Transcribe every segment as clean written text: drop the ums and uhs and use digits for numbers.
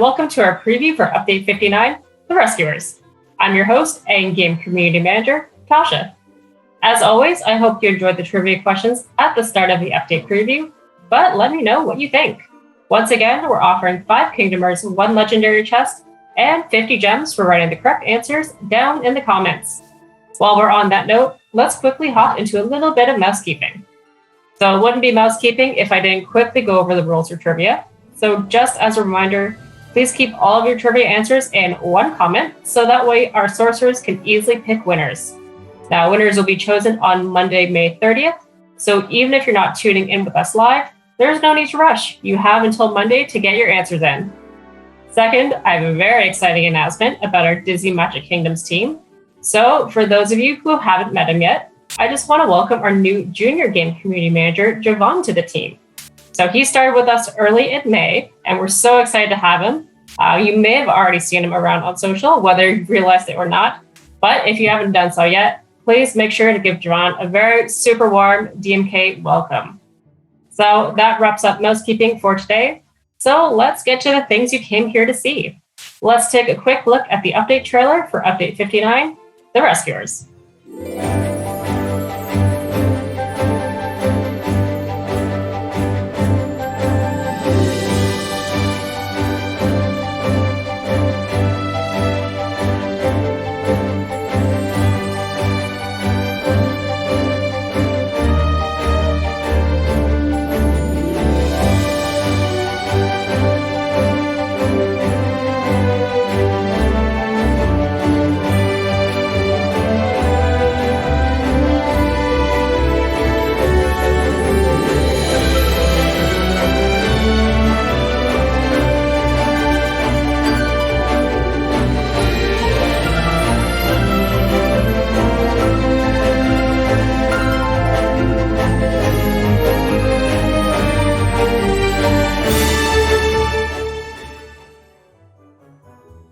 welcome to our preview for Update 59, The Rescuers. I'm your host and Game Community Manager, Tasha. As always, I hope you enjoyed the trivia questions at the start of the update preview, but let me know what you think. Once again, we're offering 5 Kingdomers, 1 Legendary Chest, and 50 gems for writing the correct answers down in the comments. While we're on that note, let's quickly hop into a little bit of mousekeeping. So it wouldn't be mousekeeping if I didn't quickly go over the rules for trivia. So just as a reminder, please keep all of your trivia answers in one comment, so that way our sorcerers can easily pick winners. Now, winners will be chosen on Monday, May 30th, so even if you're not tuning in with us live, there's no need to rush. You have until Monday to get your answers in. Second, I have a very exciting announcement about our Disney Magic Kingdoms team. So for those of you who haven't met him yet, I just want to welcome our new junior game community manager, Javon, to the team. So he started with us early in May, and we're so excited to have him. You may have already seen him around on social, whether you realized it or not. But if you haven't done so yet, please make sure to give Javon a very super warm DMK welcome. So that wraps up mousekeeping for today. So let's get to the things you came here to see. Let's take a quick look at the update trailer for Update 59, The Rescuers.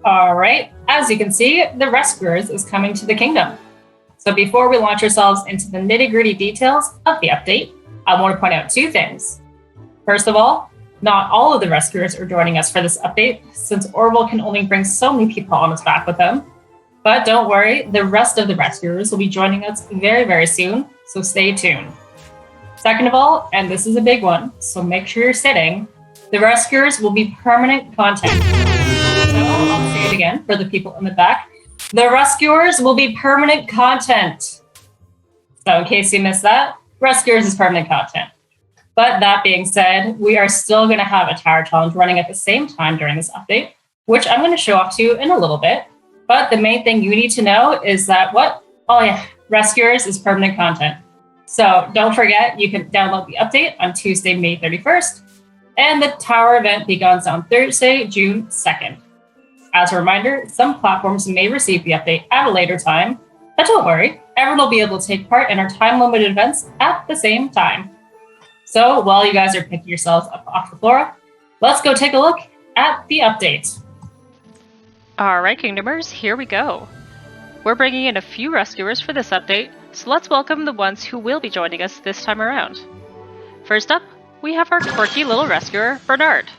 All right, as you can see, The Rescuers is coming to the kingdom. So before we launch ourselves into the nitty-gritty details of the update, I want to point out 2 things. First of all, not all of the Rescuers are joining us for this update, since Orville can only bring so many people on his back with him. But don't worry, the rest of the Rescuers will be joining us very, very soon, so stay tuned. Second of all, and this is a big one, so make sure you're sitting, the Rescuers will be permanent content. So I'll say it again for the people in the back. The Rescuers will be permanent content. So in case you missed that, Rescuers is permanent content. But that being said, we are still going to have a tower challenge running at the same time during this update, which I'm going to show off to you in a little bit. But the main thing you need to know is that Rescuers is permanent content. So don't forget, you can download the update on Tuesday, May 31st, and the tower event begins on Thursday, June 2nd. As a reminder, some platforms may receive the update at a later time, but don't worry, everyone will be able to take part in our time-limited events at the same time. So while you guys are picking yourselves up off the floor, let's go take a look at the update. All right, Kingdomers, here we go. We're bringing in a few Rescuers for this update, so let's welcome the ones who will be joining us this time around. First up, we have our quirky little rescuer, Bernard.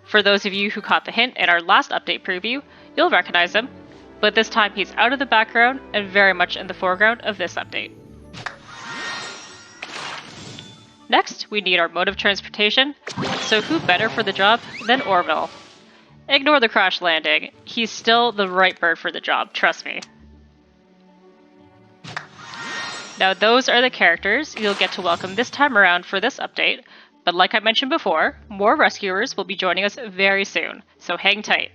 For those of you who caught the hint in our last update preview, you'll recognize him, but this time he's out of the background and very much in the foreground of this update. Next, we need our mode of transportation, so who better for the job than Orville? Ignore the crash landing, he's still the right bird for the job, trust me. Now those are the characters you'll get to welcome this time around for this update, but like I mentioned before, more Rescuers will be joining us very soon, so hang tight.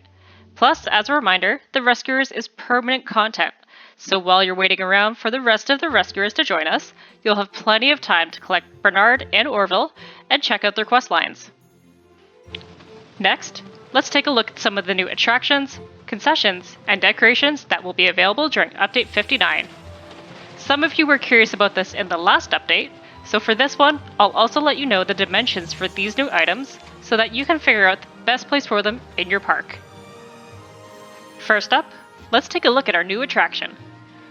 Plus, as a reminder, the Rescuers is permanent content, so while you're waiting around for the rest of the Rescuers to join us, you'll have plenty of time to collect Bernard and Orville and check out their quest lines. Next, let's take a look at some of the new attractions, concessions, and decorations that will be available during Update 59. Some of you were curious about this in the last update, so for this one, I'll also let you know the dimensions for these new items so that you can figure out the best place for them in your park. First up, let's take a look at our new attraction.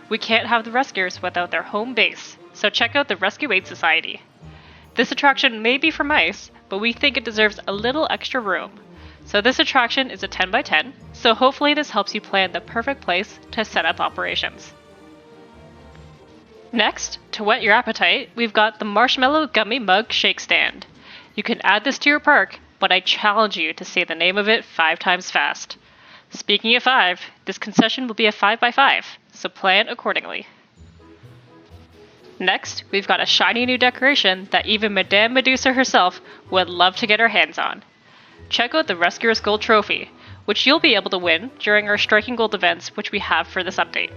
We can't have the Rescuers without their home base, so check out the Rescue Aid Society. This attraction may be for mice, but we think it deserves a little extra room. So this attraction is a 10 by 10, so hopefully this helps you plan the perfect place to set up operations. Next, to whet your appetite, we've got the Marshmallow Gummy Mug Shake Stand. You can add this to your park, but I challenge you to say the name of it 5 times fast. Speaking of 5, this concession will be a 5 by 5, so plan accordingly. Next, we've got a shiny new decoration that even Madame Medusa herself would love to get her hands on. Check out the Rescuer's Gold Trophy, which you'll be able to win during our Striking Gold events which we have for this update.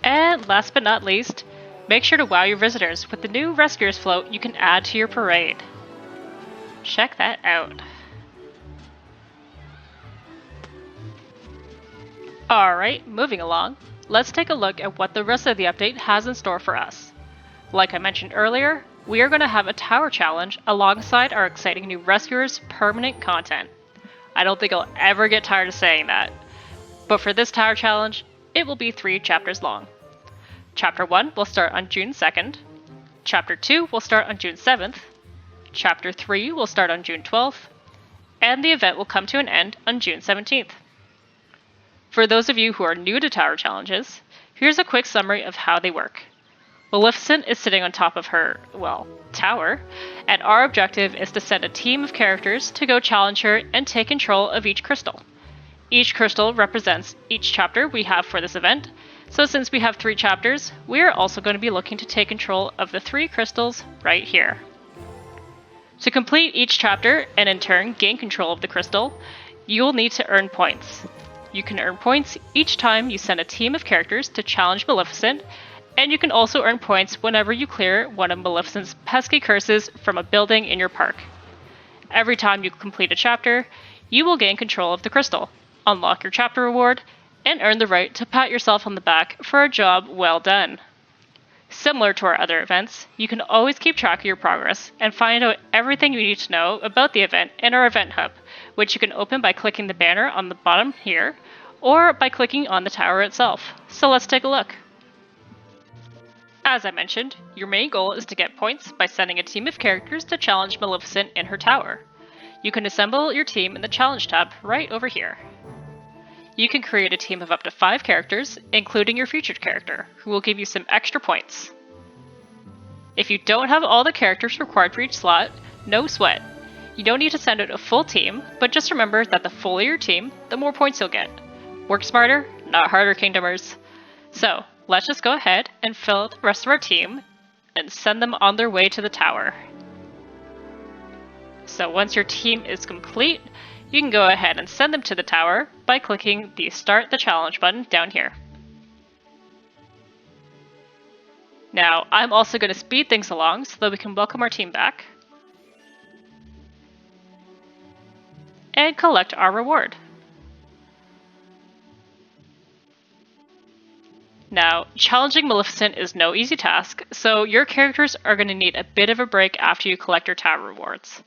And last but not least, make sure to wow your visitors with the new Rescuer's float you can add to your parade. Check that out. Alright, moving along. Let's take a look at what the rest of the update has in store for us. Like I mentioned earlier, we are going to have a tower challenge alongside our exciting new Rescuers permanent content. I don't think I'll ever get tired of saying that. But for this tower challenge, it will be 3 chapters long. Chapter 1 will start on June 2nd, Chapter 2 will start on June 7th, Chapter 3 will start on June 12th, and the event will come to an end on June 17th. For those of you who are new to tower challenges, here's a quick summary of how they work. Maleficent is sitting on top of her, tower, and our objective is to send a team of characters to go challenge her and take control of each crystal. Each crystal represents each chapter we have for this event, so since we have 3 chapters, we are also going to be looking to take control of the 3 crystals right here. To complete each chapter and in turn gain control of the crystal, you will need to earn points. You can earn points each time you send a team of characters to challenge Maleficent, and you can also earn points whenever you clear one of Maleficent's pesky curses from a building in your park. Every time you complete a chapter, you will gain control of the crystal, unlock your chapter reward, and earn the right to pat yourself on the back for a job well done. Similar to our other events, you can always keep track of your progress and find out everything you need to know about the event in our event hub, which you can open by clicking the banner on the bottom here, or by clicking on the tower itself. So let's take a look. As I mentioned, your main goal is to get points by sending a team of characters to challenge Maleficent in her tower. You can assemble your team in the challenge tab right over here. You can create a team of up to 5 characters, including your featured character, who will give you some extra points. If you don't have all the characters required for each slot, no sweat. You don't need to send out a full team, but just remember that the fuller your team, the more points you'll get. Work smarter, not harder, Kingdomers. So, let's just go ahead and fill out the rest of our team and send them on their way to the tower. So once your team is complete, you can go ahead and send them to the tower by clicking the Start the Challenge button down here. Now, I'm also going to speed things along so that we can welcome our team back and collect our reward. Now, challenging Maleficent is no easy task, so your characters are going to need a bit of a break after you collect your tower rewards.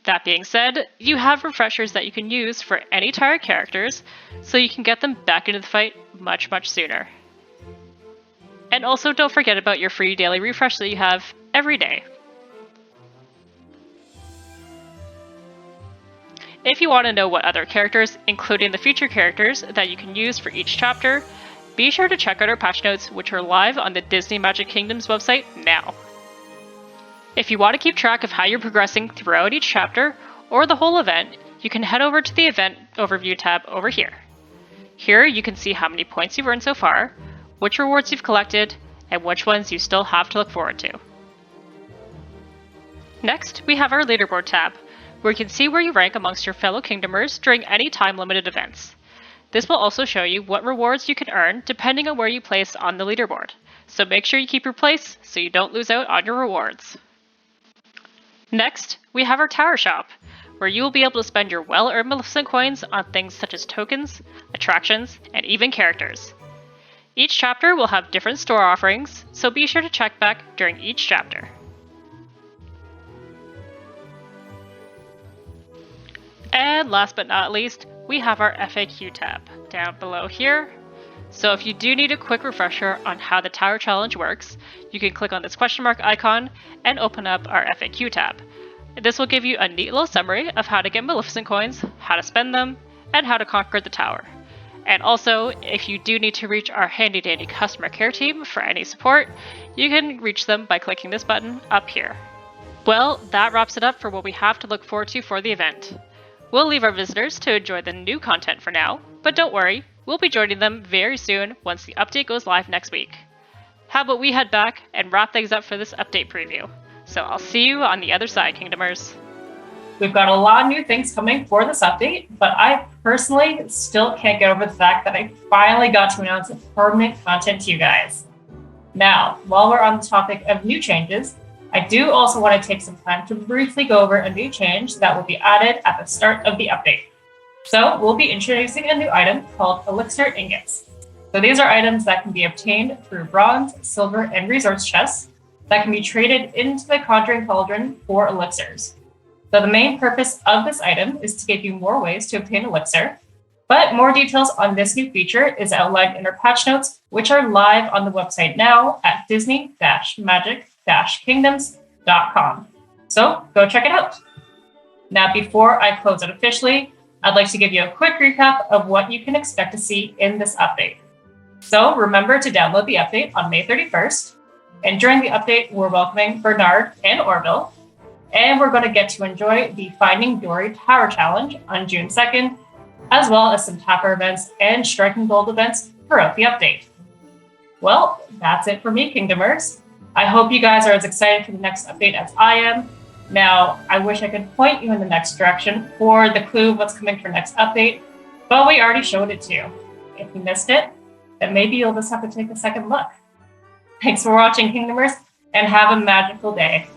That being said, you have refreshers that you can use for any tired characters, so you can get them back into the fight much sooner. And also don't forget about your free daily refresh that you have every day. If you want to know what other characters, including the feature characters, that you can use for each chapter, be sure to check out our patch notes, which are live on the Disney Magic Kingdom's website now. If you want to keep track of how you're progressing throughout each chapter, or the whole event, you can head over to the Event Overview tab over here. Here you can see how many points you've earned so far, which rewards you've collected, and which ones you still have to look forward to. Next, we have our Leaderboard tab, where you can see where you rank amongst your fellow Kingdomers during any time-limited events. This will also show you what rewards you can earn depending on where you place on the leaderboard, so make sure you keep your place so you don't lose out on your rewards. Next, we have our Tower Shop, where you will be able to spend your well-earned Maleficent coins on things such as tokens, attractions, and even characters. Each chapter will have different store offerings, so be sure to check back during each chapter. And last but not least, we have our FAQ tab down below here. So if you do need a quick refresher on how the Tower Challenge works, you can click on this question mark icon and open up our FAQ tab, This will give you a neat little summary of how to get Maleficent coins, how to spend them, and how to conquer the tower. And also, if you do need to reach our handy dandy customer care team for any support, you can reach them by clicking this button up here. Well, that wraps it up for what we have to look forward to for the event. We'll leave our visitors to enjoy the new content for now, but don't worry, we'll be joining them very soon once the update goes live next week. How about we head back and wrap things up for this update preview? So I'll see you on the other side, Kingdomers. We've got a lot of new things coming for this update, but I personally still can't get over the fact that I finally got to announce permanent content to you guys. Now, while we're on the topic of new changes, I do also want to take some time to briefly go over a new change that will be added at the start of the update. So we'll be introducing a new item called Elixir Ingots. So these are items that can be obtained through bronze, silver, and resource chests that can be traded into the Conjuring Cauldron for elixirs. So the main purpose of this item is to give you more ways to obtain elixir, but more details on this new feature is outlined in our patch notes, which are live on the website now at disney-magic-kingdoms.com. So go check it out. Now, before I close it officially, I'd like to give you a quick recap of what you can expect to see in this update. So remember to download the update on May 31st. And during the update, we're welcoming Bernard and Orville. And we're going to get to enjoy the Finding Dory Tower Challenge on June 2nd, as well as some Tapper events and Striking Gold events throughout the update. Well, that's it for me, Kingdomers. I hope you guys are as excited for the next update as I am. Now, I wish I could point you in the next direction for the clue of what's coming for next update, but we already showed it to you. If you missed it, then maybe you'll just have to take a second look. Thanks for watching, Kingdomers, and have a magical day.